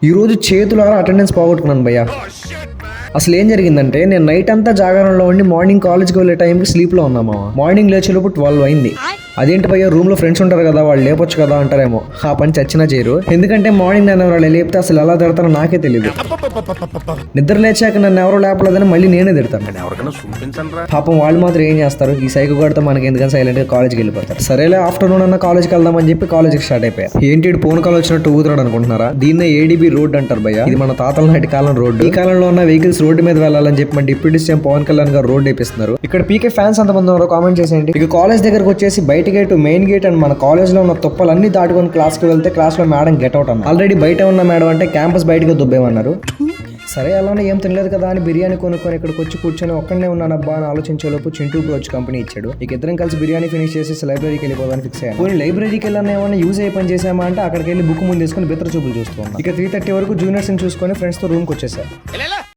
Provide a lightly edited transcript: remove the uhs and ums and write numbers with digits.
ఈ రోజు చేతులారా అటెండెన్స్ పోగొట్టుకున్నాను భయ్యా. అసలు ఏం జరిగిందంటే నేను నైట్ అంతా జాగారంలో ఉండి మార్నింగ్ కాలేజ్కి వెళ్ళే టైంకి స్లీప్లో ఉన్నామా. మార్నింగ్ లేచేలోపు 12 అయింది. అదేంటి భయ్యా రూమ్ లో ఫ్రెండ్స్ ఉంటారు కదా వాళ్ళు లేపొచ్చు కదా అంటారేమో. ఆ పని చచ్చినా చేయరు. ఎందుకంటే మార్నింగ్ నన్ను ఎవరు లేపితే అసలు ఎలా తిడతారో నాకే తెలియదు. నిద్ర లేచాక నన్ను ఎవరో లేపలేదని మళ్ళీ నేనే తిడతాను. పాపం వాళ్ళు మాత్రం ఏం చేస్తారు, ఈ సైకో గడితో మనకి ఎందుకని సైలెంట్ గా కాలేజ్కి వెళ్ళిపోతారు. సరేలే ఆఫ్టర్నూన్ అన్న కాలేజ్కి వెళ్దామని చెప్పి కాలేజ్కి స్టార్ట్ అయిపోయా. ఏంటి ఫోన్ కాల్ వచ్చినట్టు ఊగుతున్నాడు అనుకుంటున్నారా? దీన్నే ఏడీబీ రోడ్ అంటారు భయ్యా. ఇది మన తాతల నాటి కాలం రోడ్డు. ఈ కాలంలో ఉన్న వెహికల్స్ రోడ్డు మీద వెళ్ళాలని చెప్పి మన డిప్యూటీ సీఎం పవన్ కళ్యాణ్ గారు రోడ్ వేపిస్తున్నారు. ఇక్కడ పీకే ఫ్యాన్స్ అంతమంది ఉన్నారో కామెంట్ చేసేయండి. ఇక కాలేజ్ దగ్గరకు వచ్చేసి బయట గేట్ మెయిన్ గేట్ అండ్ మన కాలేజ్ లో ఉన్న తుప్పలన్నీ దాటుకొని క్లాస్ కి వెళ్తే క్లాస్ లో మేడం గెట్ అవుట్ అన్నారు. ఆల్రెడీ బయట ఉన్న మేడం అంటే క్యాంపస్ బయటగా దుబ్బేమన్నారు. సరే అలానే ఏం తినలేదు కదా అని బిర్యానీ కొనుక్కొని ఇక్కడికి వచ్చి కూర్చొని ఒక్కడనే ఉన్నాను అబ్బా అని ఆలోచించేలోపు చింటూ బ్రో వచ్చి కంపెనీ ఇచ్చాడు. ఇక ఇద్దరం కలిసి బిర్యానీ ఫినిష్ చేసి లైబ్రరీకి వెళ్ళిపోదాన్ని ఫిక్స్ అయ్యాను. కొన్ని లైబ్రరీకి వెళ్ళాను ఏమైనా యూజ్ అయ్యే పని చేసామా అంటే అక్కడికి వెళ్ళి బుక్ ముందు తీసుకొని బిత్ర చూపులు చూస్తున్నాను. ఇక 3:30 వరకు జూనియర్స్ ని చూసుకొని ఫ్రెండ్స్ తో రూమ్ కి వచ్చేసారు.